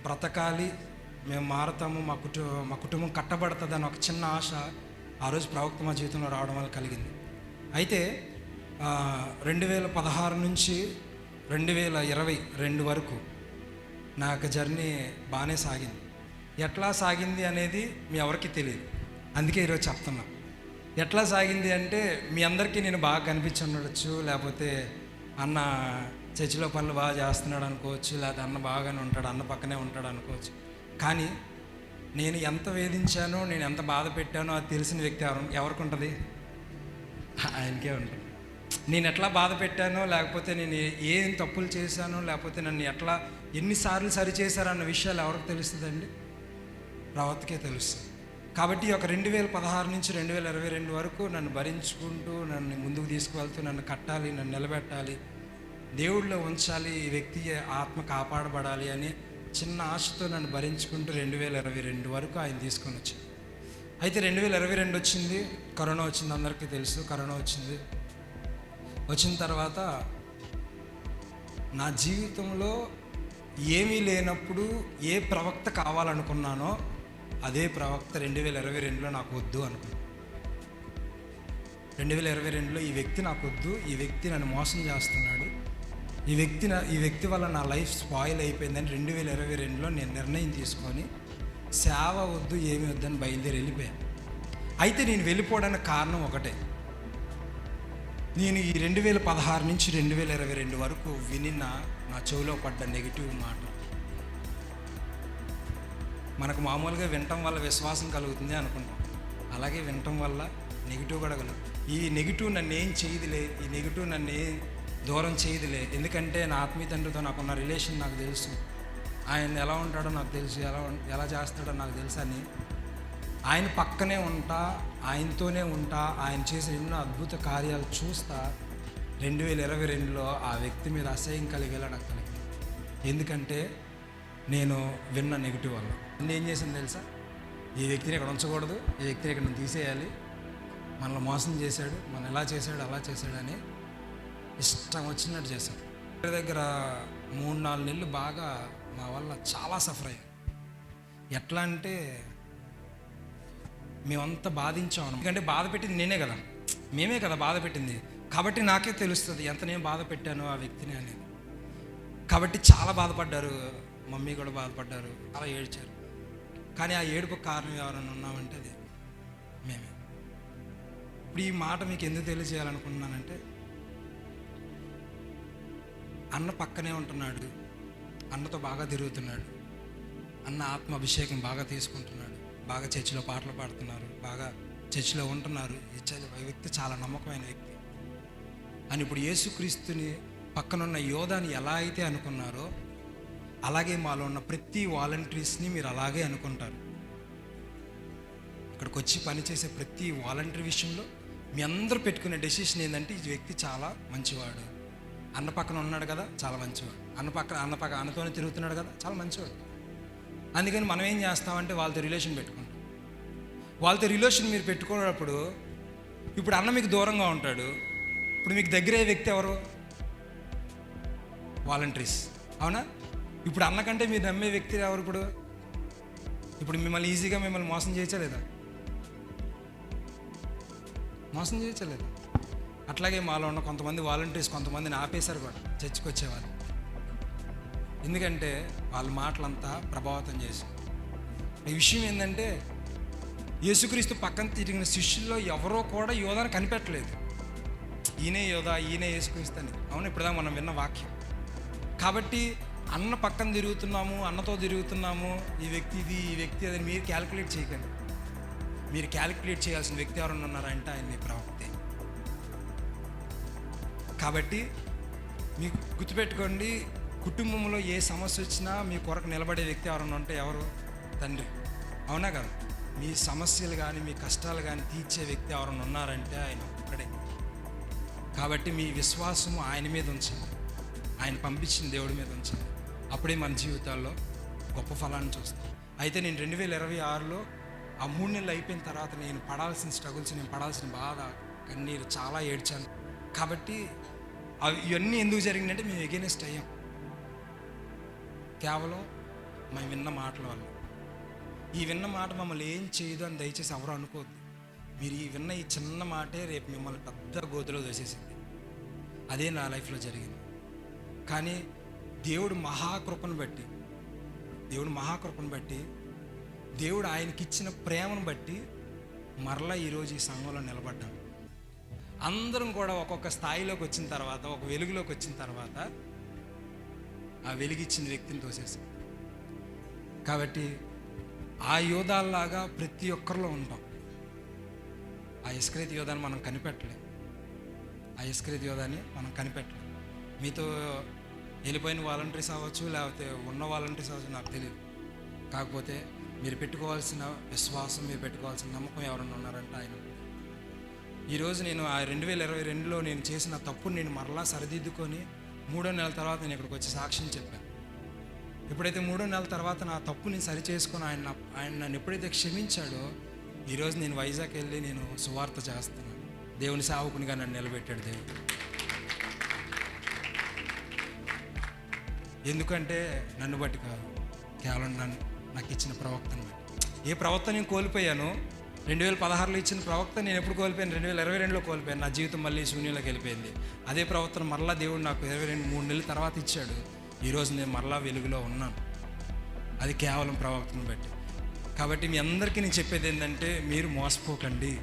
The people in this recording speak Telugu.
బ్రతకాలి, మేము మారుతాము, మా కుటుంబం కట్టబడుతుంది అని ఒక చిన్న ఆశ ఆ రోజు ప్రవక్త మా జీవితంలో రావడం వల్ల కలిగింది. అయితే 2016 నుంచి 2022 వరకు నా యొక్క జర్నీ బాగానే సాగింది. ఎట్లా సాగింది అనేది మీ ఎవరికి తెలియదు, అందుకే ఈరోజు చెప్తున్నా. ఎట్లా సాగింది అంటే మీ అందరికీ నేను బాగా కనిపించి ఉండొచ్చు, లేకపోతే అన్న చర్చిలో పనులు బాగా చేస్తున్నాడు అనుకోవచ్చు, లేకపోతే అన్న బాగానే ఉంటాడు, అన్న పక్కనే ఉంటాడు అనుకోవచ్చు. కానీ నేను ఎంత వేధించానో, నేను ఎంత బాధ పెట్టానో అది తెలిసిన వ్యక్తి ఎవరికి ఉంటుంది? ఆయనకే ఉంటుంది. నేను ఎట్లా బాధ పెట్టానో, లేకపోతే నేను ఏం తప్పులు చేశానో, లేకపోతే నన్ను ఎట్లా ఎన్నిసార్లు సరిచేశారన్న విషయాలు ఎవరికి తెలుస్తుందండి? ప్రవక్తకే తెలుస్తుంది. కాబట్టి ఒక 2016 నుంచి 2022 వరకు నన్ను భరించుకుంటూ, నన్ను ముందుకు తీసుకువెళ్తూ, నన్ను కట్టాలి, నన్ను నిలబెట్టాలి, దేవుడిలో ఉంచాలి, ఈ వ్యక్తి ఆత్మ కాపాడబడాలి అని చిన్న ఆశతో నన్ను భరించుకుంటూ 2022 వరకు ఆయన తీసుకొని వచ్చారు. అయితే 2022 వచ్చింది, కరోనా వచ్చింది, అందరికీ తెలుసు. కరోనా వచ్చిన తర్వాత నా జీవితంలో ఏమీ లేనప్పుడు ఏ ప్రవక్త కావాలనుకున్నానో అదే ప్రవక్త 2022లో నాకు వద్దు అనుకున్నాను. 2022లో ఈ వ్యక్తి నాకు వద్దు, ఈ వ్యక్తి నన్ను మోసం చేస్తున్నాడు, ఈ వ్యక్తి వల్ల నా లైఫ్ స్పాయిల్ అయిపోయిందని 2022లో నేను నిర్ణయం తీసుకొని సేవ వద్దు, ఏమి వద్దని బయలుదేరి వెళ్ళిపోయాను. అయితే నేను వెళ్ళిపోవడానికి కారణం ఒకటే. నేను ఈ 2016 నుంచి 2022 వరకు వినిన నా చెవిలో పడ్డ నెగిటివ్ మాట. మనకు మామూలుగా వినటం వల్ల విశ్వాసం కలుగుతుంది అనుకుంటాం, అలాగే వినటం వల్ల నెగిటివ్ కూడా కలుగుతుంది. ఈ నెగిటివ్ నన్ను ఏం చేయదులే, ఈ నెగిటివ్ నన్ను ఏం దూరం చేయదులే, ఎందుకంటే నా ఆత్మీయ తండ్రితో నాకున్న రిలేషన్ నాకు తెలుసు, ఆయన ఎలా ఉంటాడో నాకు తెలుసు, ఎలా చేస్తాడో నాకు తెలుసు అని ఆయన పక్కనే ఉంటా, ఆయనతోనే ఉంటా, ఆయన చేసిన ఎన్నో అద్భుత కార్యాలు చూస్తా 2022లో ఆ వ్యక్తి మీద అసహ్యం కలిగేలా నాకు కలిగింది. ఎందుకంటే నేను విన్న నెగిటివ్ వల్ల నేను ఏం చేసింది తెలుసా? ఈ వ్యక్తిని ఇక్కడ ఉంచకూడదు, ఈ వ్యక్తిని ఇక్కడ నేను తీసేయాలి, మనల్ని మోసం చేశాడు, మనం ఎలా చేశాడు అలా చేశాడని ఇష్టం వచ్చినట్టు చేశాడు. దగ్గర 3-4 నెలలు బాగా మా వల్ల చాలా సఫర్ అయ్యాం. ఎట్లా అంటే మేమంతా బాధించాం. ఎందుకంటే బాధ పెట్టింది నేనే కదా, మేమే కదా బాధ పెట్టింది. కాబట్టి నాకే తెలుస్తుంది ఎంత నేను బాధ పెట్టాను ఆ వ్యక్తిని అనేది. కాబట్టి చాలా బాధపడ్డారు, మమ్మీ కూడా బాధపడ్డారు, అలా ఏడ్చారు. కానీ ఆ ఏడుపు కారణం ఎవరైనా ఉన్నామంటే అది మేమే. ఇప్పుడు ఈ మాట మీకు ఎందుకు తెలియజేయాలనుకుంటున్నానంటే, అన్న పక్కనే ఉంటున్నాడు, అన్నతో బాగా తిరుగుతున్నాడు, అన్న ఆత్మ అభిషేకం బాగా తీసుకుంటున్నాడు, బాగా చర్చిలో పాటలు పాడుతున్నారు, బాగా చర్చిలో ఉంటున్నారు, ఈ వ్యక్తి చాలా నమ్మకమైన వ్యక్తి అని ఇప్పుడు యేసుక్రీస్తుని పక్కనున్న యోధాని ఎలా అయితే అనుకున్నారో అలాగే మాలో ఉన్న ప్రతి వాలంటీర్స్ని మీరు అలాగే అనుకుంటారు. ఇక్కడికి వచ్చి పనిచేసే ప్రతి వాలంటీర్ విషయంలో మీ అందరూ పెట్టుకునే డెసిషన్ ఏంటంటే, ఈ వ్యక్తి చాలా మంచివాడు, అన్న పక్కన ఉన్నాడు కదా చాలా మంచివాడు, అన్నతోనే తిరుగుతున్నాడు కదా చాలా మంచివాడు. అందుకని మనం ఏం చేస్తామంటే వాళ్ళతో రిలేషన్ పెట్టుకుంటాం. వాళ్ళతో రిలేషన్ మీరు పెట్టుకున్నప్పుడు ఇప్పుడు అన్న మీకు దూరంగా ఉంటాడు, ఇప్పుడు మీకు దగ్గర అయ్యే వ్యక్తి ఎవరు? వాలంటీర్స్, అవునా? ఇప్పుడు అన్నకంటే మీరు నమ్మే వ్యక్తి ఎవరు? ఇప్పుడు మిమ్మల్ని ఈజీగా మిమ్మల్ని మోసం చేయలేదా? మోసం చేయలేదా? అట్లాగే మాలో ఉన్న కొంతమంది వాలంటీర్స్ కొంతమందిని ఆపేశారు కూడా చర్చికి వచ్చేవాళ్ళు. ఎందుకంటే వాళ్ళ మాటలంతా ప్రభావితం చేసి. ఈ విషయం ఏంటంటే, యేసుక్రీస్తు పక్కన తిరిగిన శిష్యుల్లో ఎవరో కూడా యోధాను కనిపెట్టలేదు, ఈయనే యోధా, ఈయనే యేసుక్రీస్తు అని. అవును, ఇప్పుడుదా మనం విన్న వాక్యం. కాబట్టి అన్న పక్కన తిరుగుతున్నాము, అన్నతో తిరుగుతున్నాము, ఈ వ్యక్తి అది మీరు క్యాలిక్యులేట్ చేయకండి. మీరు క్యాలిక్యులేట్ చేయాల్సిన వ్యక్తి ఎవరన్నా ఉన్నారంటే ఆయన మీ ప్రవక్తే. కాబట్టి మీకు గుర్తుపెట్టుకోండి, కుటుంబంలో ఏ సమస్య వచ్చినా మీ కొరకు నిలబడే వ్యక్తి ఎవరన్నా ఉంటే ఎవరు? తండ్రి, అవునా కదా? మీ సమస్యలు కానీ మీ కష్టాలు కానీ తీర్చే వ్యక్తి ఎవరన్నా ఉన్నారంటే ఆయన ఒక్కడే. కాబట్టి మీ విశ్వాసము ఆయన మీద ఉంచండి, ఆయన పంపించిన దేవుడి మీద ఉంచండి. అప్పుడే మన జీవితాల్లో గొప్ప ఫలాన్ని చూస్తాం. అయితే నేను 2026లో ఆ 3 నెలలు అయిపోయిన తర్వాత నేను పడాల్సిన స్ట్రగుల్స్, నేను పడాల్సిన బాధ, కన్నీరు చాలా ఏడ్చాను. కాబట్టి ఇవన్నీ ఎందుకు జరిగిందంటే మేము ఎగెనిస్ట్ అయ్యాం. కేవలం మేము విన్న మాటల వల్ల. ఈ విన్న మాట మమ్మల్ని ఏం చేయదు అని దయచేసి ఎవరు అనుకోవద్దు. మీరు ఈ విన్న ఈ చిన్న మాటే రేపు మిమ్మల్ని పెద్ద గోతులో దోసేసింది. అదే నా లైఫ్లో జరిగింది. కానీ దేవుడు మహాకృపను బట్టి దేవుడు ఆయనకిచ్చిన ప్రేమను బట్టి మరలా ఈరోజు ఈ సంఘంలో నిలబడ్డాను. అందరం కూడా ఒక్కొక్క స్థాయిలోకి వచ్చిన తర్వాత, ఒక వెలుగులోకి వచ్చిన తర్వాత ఆ వెలుగిచ్చిన వ్యక్తిని తోసేసాం. కాబట్టి ఆ యోధాల్లాగా ప్రతి ఒక్కరిలో ఉంటాం. ఆ ఇస్కరియోతు యోధాన్ని మనం కనిపెట్టలేం. మీతో వెళ్ళిపోయిన వాలంటీర్స్ అవ్వచ్చు, లేకపోతే ఉన్న వాలంటీర్స్ అవ్వచ్చు, నాకు తెలియదు. కాకపోతే మీరు పెట్టుకోవాల్సిన విశ్వాసం, మీరు పెట్టుకోవాల్సిన నమ్మకం ఎవరన్నా ఉన్నారంటే ఆయన. ఈరోజు నేను ఆ 2022లో నేను చేసిన తప్పుని నేను మరలా సరిదిద్దుకొని 3వ నెల తర్వాత నేను ఇక్కడికి వచ్చి సాక్ష్యం చెప్పాను. ఎప్పుడైతే 3వ నెల తర్వాత నా తప్పు నేను సరి చేసుకొని ఆయన నన్ను ఎప్పుడైతే క్షమించాడో, ఈరోజు నేను వైజాగ్ వెళ్ళి నేను సువార్త చేస్తున్నాను. దేవుని సేవకునిగా నన్ను నిలబెట్టాడు దేవుడు. ఎందుకంటే నన్ను బట్టి కాదు, కేవలం నాకు ఇచ్చిన ప్రవక్తను బట్టి. ఏ ప్రవక్త నేను కోల్పోయాను 2016లో ఇచ్చిన ప్రవక్త నేను ఎప్పుడు కోల్పోయాను? 2022లో కోల్పోయాను. నా జీవితం మళ్ళీ శూన్యంలోకి వెళ్ళిపోయింది. అదే ప్రవక్తను మరలా దేవుడు నాకు 3 నెలల తర్వాత ఇచ్చాడు. ఈరోజు నేను మరలా వెలుగులో ఉన్నాను. అది కేవలం ప్రవక్తను బట్టి. కాబట్టి మీ అందరికీ నేను చెప్పేది ఏంటంటే, మీరు మోసపోకండి.